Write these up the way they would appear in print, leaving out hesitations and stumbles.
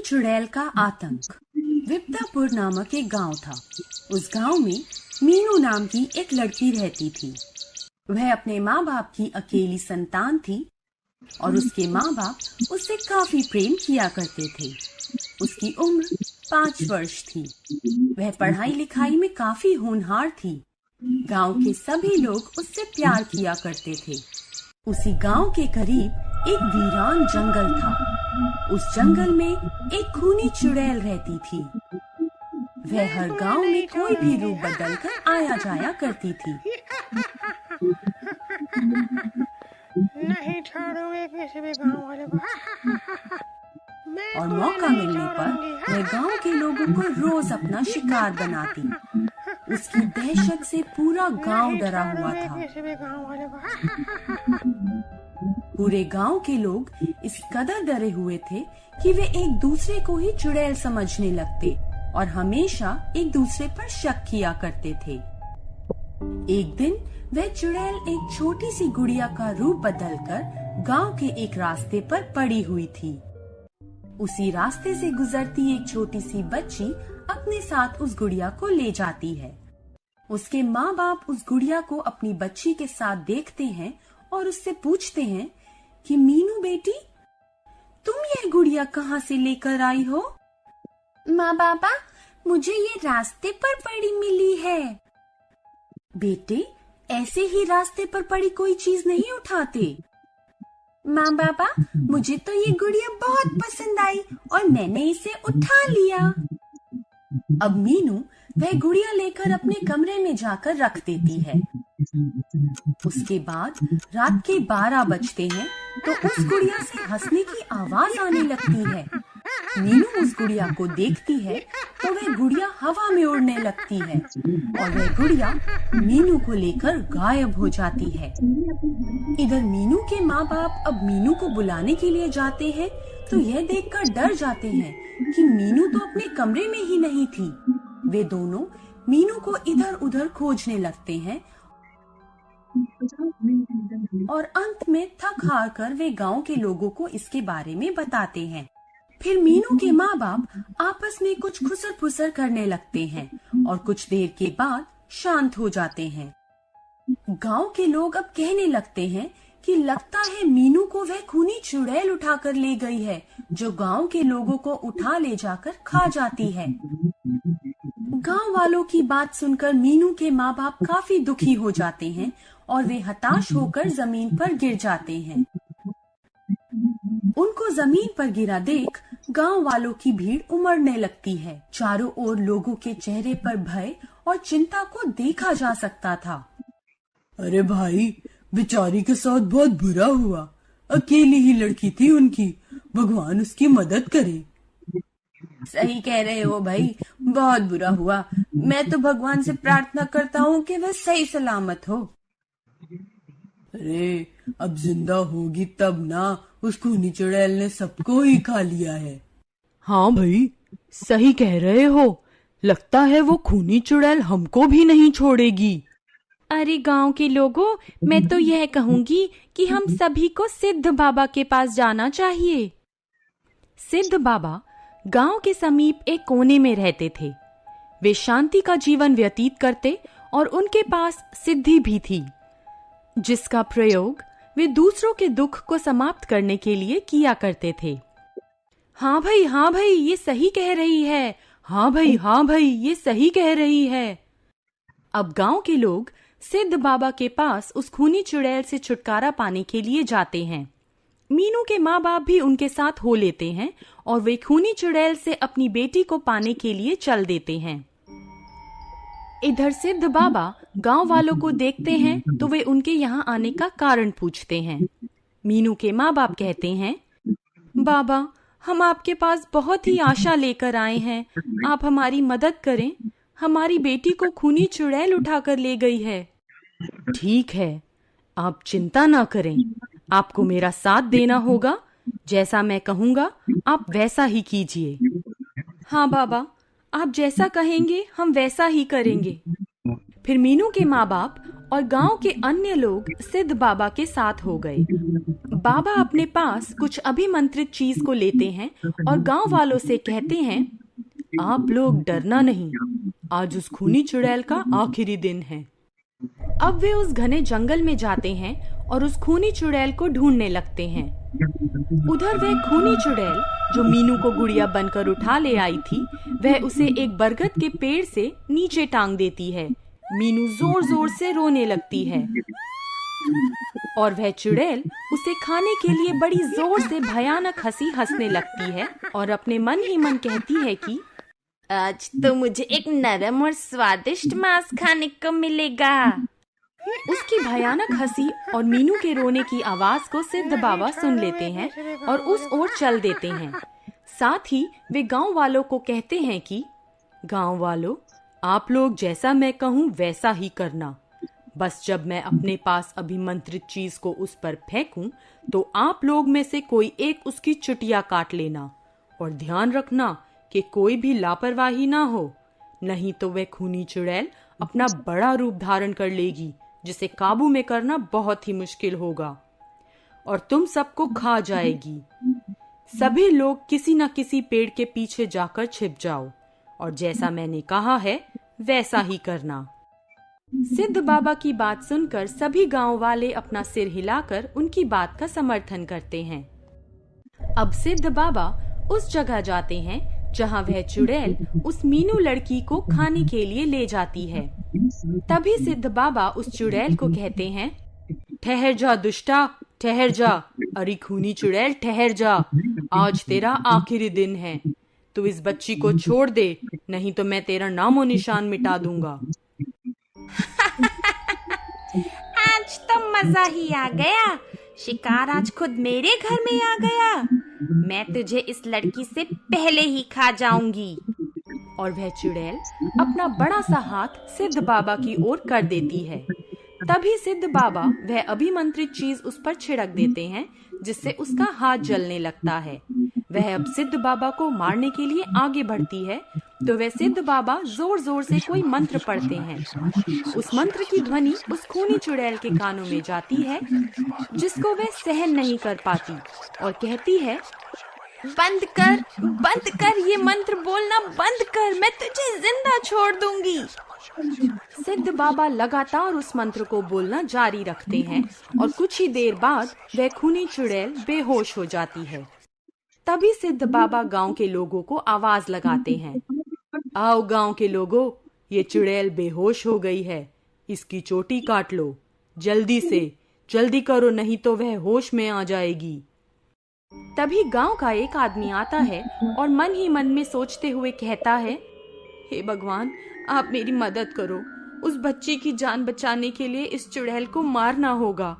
चुड़ैल का आतंक। विपदापुर नामक एक गांव था। उस गांव में मीनू नाम की एक लड़की रहती थी। वह अपने माँ बाप की अकेली संतान थी और उसके माँ बाप उससे काफी प्रेम किया करते थे। उसकी उम्र 5 वर्ष थी। वह पढ़ाई लिखाई में काफी होनहार थी। गांव के सभी लोग उससे प्यार किया करते थे। उसी गांव के करीब एक वीरान जंगल था। उस जंगल में एक खूनी चुड़ैल रहती थी। वह हर गांव में कोई भी रूप बदलकर आया जाया करती थी। नहीं छोड़ूंगी किसी भी गांव वाले को। और मौका मिलने पर वह गांव के लोगों को रोज अपना शिकार बनाती। उसकी दहशत से पूरा गांव डरा हुआ था। पूरे गांव के लोग इस कदर डरे हुए थे कि वे एक दूसरे को ही चुड़ैल समझने लगते और हमेशा एक दूसरे पर शक किया करते थे। एक दिन वह चुड़ैल एक छोटी सी गुड़िया का रूप बदलकर गांव के एक रास्ते पर पड़ी हुई थी। उसी रास्ते से गुजरती एक छोटी सी बच्ची अपने साथ उस गुड़िया को ले जाती है। उसके माँ बाप उस गुड़िया को अपनी बच्ची के साथ देखते हैं और उससे पूछते हैं कि मीनू बेटी, तुम ये गुड़िया कहाँ से लेकर आई हो? माँ बाबा, मुझे ये रास्ते पर पड़ी मिली है। बेटे, ऐसे ही रास्ते पर पड़ी कोई चीज नहीं उठाते। माँ बाबा, मुझे तो ये गुड़िया बहुत पसंद आई और मैंने इसे उठा लिया। अब मीनू वह गुड़िया लेकर अपने कमरे में जाकर रख देती है। उसके बाद रात के 12 बजते हैं तो उस गुड़िया से हंसने की आवाज आने लगती है। मीनू उस गुड़िया को देखती है तो वह गुड़िया हवा में उड़ने लगती है और वह गुड़िया मीनू को लेकर गायब हो जाती है। इधर मीनू के माँ बाप अब मीनू को बुलाने के लिए जाते हैं तो यह देखकर डर जाते हैं कि मीनू तो अपने कमरे में ही नहीं थी। वे दोनों मीनू को इधर उधर खोजने लगते हैं और अंत में थक हार कर वे गांव के लोगों को इसके बारे में बताते हैं। फिर मीनू के माँ बाप आपस में कुछ खुसर फुसर करने लगते हैं और कुछ देर के बाद शांत हो जाते हैं। गांव के लोग अब कहने लगते हैं कि लगता है मीनू को वह खूनी चुड़ैल उठाकर ले गई है, जो गांव के लोगों को उठा ले जाकर खा जाती है। गांव वालों की बात सुनकर मीनू के माँ बाप काफी दुखी हो जाते हैं और वे हताश होकर जमीन पर गिर जाते हैं। उनको जमीन पर गिरा देख गांव वालों की भीड़ उमड़ने लगती है। चारों ओर लोगों के चेहरे पर भय और चिंता को देखा जा सकता था। अरे भाई, बेचारी के साथ बहुत बुरा हुआ। अकेली ही लड़की थी उनकी, भगवान उसकी मदद करे। सही कह रहे हो भाई, बहुत बुरा हुआ। मैं तो भगवान से प्रार्थना करता हूँ कि वह सही सलामत हो। अरे, अब जिंदा होगी तब ना, उस खूनी चुड़ैल ने सबको ही खा लिया है। हाँ भाई, सही कह रहे हो। लगता है वो खूनी चुड़ैल हमको भी नहीं छोड़ेगी। अरे गांव के लोगों, मैं तो यह कहूंगी कि हम सभी को सिद्ध बाबा के पास जाना चाहिए। सिद्ध बाबा गांव के समीप एक कोने में रहते थे। वे शांति का जीवन व्यतीत करते और उनके पास सिद्धि भी थी, जिसका प्रयोग वे दूसरों के दुख को समाप्त करने के लिए किया करते थे। हाँ भाई, ये सही कह रही है। हाँ भाई, ये सही कह रही है। अब गांव के लोग सिद्ध बाबा के पास उस खूनी चुड़ैल से छुटकारा पाने के लिए जाते हैं। मीनू के माँ बाप भी उनके साथ हो लेते हैं और वे खूनी चुड़ैल से अपनी बेटी को पाने के लिए चल देते हैं। इधर सिद्ध बाबा गांव वालों को देखते हैं तो वे उनके यहाँ आने का कारण पूछते हैं। मीनू के माँ बाप कहते हैं, बाबा, हम आपके पास बहुत ही आशा लेकर आए हैं। आप हमारी मदद करें। हमारी बेटी को खूनी चुड़ैल उठाकर ले गई है। ठीक है, आप चिंता ना करें। आपको मेरा साथ देना होगा। जैसा मैं कहूँगा आप वैसा ही कीजिए। हाँ बाबा, आप जैसा कहेंगे हम वैसा ही करेंगे। फिर मीनू के माँ बाप और गांव के अन्य लोग सिद्ध बाबा के साथ हो गए। बाबा अपने पास कुछ अभिमंत्रित चीज को लेते हैं और गांव वालों से कहते हैं, आप लोग डरना नहीं, आज उस खूनी चुड़ैल का आखिरी दिन है। अब वे उस घने जंगल में जाते हैं और उस खूनी चुड़ैल को ढूंढने लगते हैं। उधर वह खूनी चुड़ैल जो मीनू को गुड़िया बनकर उठा ले आई थी, वह उसे एक बरगद के पेड़ से नीचे टांग देती है। मीनू जोर जोर से रोने लगती है और वह चुड़ैल उसे खाने के लिए बड़ी जोर से भयानक हंसी हंसने लगती है और अपने मन ही मन कहती है कि आज तो मुझे एक नरम और स्वादिष्ट मांस खाने को मिलेगा। उसकी भयानक हंसी और मीनू के रोने की आवाज को सिद्ध बाबा सुन लेते हैं और उस ओर चल देते हैं। साथ ही वे गांव वालों को कहते हैं कि गांव वालों, आप लोग जैसा मैं कहूँ वैसा ही करना। बस जब मैं अपने पास अभिमंत्रित चीज को उस पर फेंकूं, तो आप लोग में से कोई एक उसकी चुटिया काट लेना और ध्यान रखना कि कोई भी लापरवाही ना हो, नहीं तो वह खूनी चुड़ैल अपना बड़ा रूप धारण कर लेगी, जिसे काबू में करना बहुत ही मुश्किल होगा और तुम सबको खा जाएगी। सभी लोग किसी न किसी पेड़ के पीछे जाकर छिप जाओ और जैसा मैंने कहा है वैसा ही करना। सिद्ध बाबा की बात सुनकर सभी गांव वाले अपना सिर हिलाकर उनकी बात का समर्थन करते हैं। अब सिद्ध बाबा उस जगह जाते हैं जहां वह चुड़ैल उस मीनू लड़की को खाने के लिए ले जाती है। तभी सिद्ध बाबा उस चुड़ैल को कहते हैं, ठहर जा दुष्टा, ठहर जा। अरे खूनी चुड़ैल, ठहर जा, आज तेरा आखिरी दिन है। तू इस बच्ची को छोड़ दे, नहीं तो मैं तेरा नामो निशान मिटा दूंगा। आज तो मजा ही आ गया, शिकार आज खुद मेरे घर में आ गया। मैं तुझे इस लड़की से पहले ही खा जाऊंगी। और वह चुड़ैल अपना बड़ा सा हाथ सिद्ध बाबा की ओर कर देती है। तभी सिद्ध बाबा वह अभिमंत्रित चीज उस पर छिड़क देते हैं, जिससे उसका हाथ जलने लगता है। वह अब सिद्ध बाबा को मारने के लिए आगे बढ़ती है, तो वह सिद्ध बाबा जोर जोर से कोई मंत्र पढ़ते हैं। उस मंत्र की ध्वनि उस खूनी चुड़ैल के कानों में जाती है, जिसको वह सहन नहीं कर पाती और कहती है, बंद कर, ये मंत्र बोलना बंद कर, मैं तुझे जिंदा छोड़ दूंगी। सिद्ध बाबा लगातार उस मंत्र को बोलना जारी रखते हैं और कुछ ही देर बाद वह खूनी चुड़ैल बेहोश हो जाती है। तभी सिद्ध बाबा गांव के लोगों को आवाज लगाते हैं, आओ गांव के लोगों, ये चुड़ैल बेहोश हो गई है, इसकी चोटी काट लो, जल्दी से, जल्दी करो, नहीं तो वह होश में आ जाएगी। तभी गांव का एक आदमी आता है और मन ही मन में सोचते हुए कहता है, हे भगवान, आप मेरी मदद करो, उस बच्ची की जान बचाने के लिए इस चुड़ैल को मारना होगा।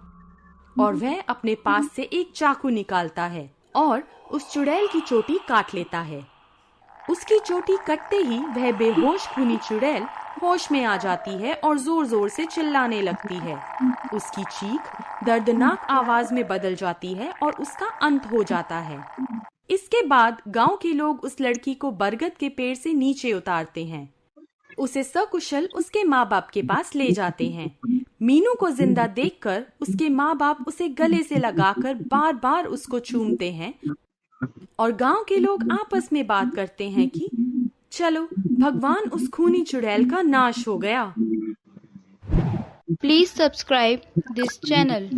और वह अपने पास से एक चाकू निकालता है और उस चुड़ैल की चोटी काट लेता है। उसकी चोटी कटते ही वह बेहोश खूनी चुड़ैल होश में आ जाती है और जोर जोर से चिल्लाने लगती है। उसकी चीख दर्दनाक आवाज में बदल जाती है और उसका अंत हो जाता है। इसके बाद गांव के लोग उस लड़की को बरगद के पेड़ से नीचे उतारते हैं। उसे सकुशल उसके माँ बाप के पास ले जाते हैं। मीनू को जिंदा देखकर उसके माँ बाप उसे गले से लगाकर बार बार उसको चूमते हैं और गांव के लोग आपस में बात करते हैं कि चलो, भगवान उस खूनी चुड़ैल का नाश हो गया। Please subscribe this channel.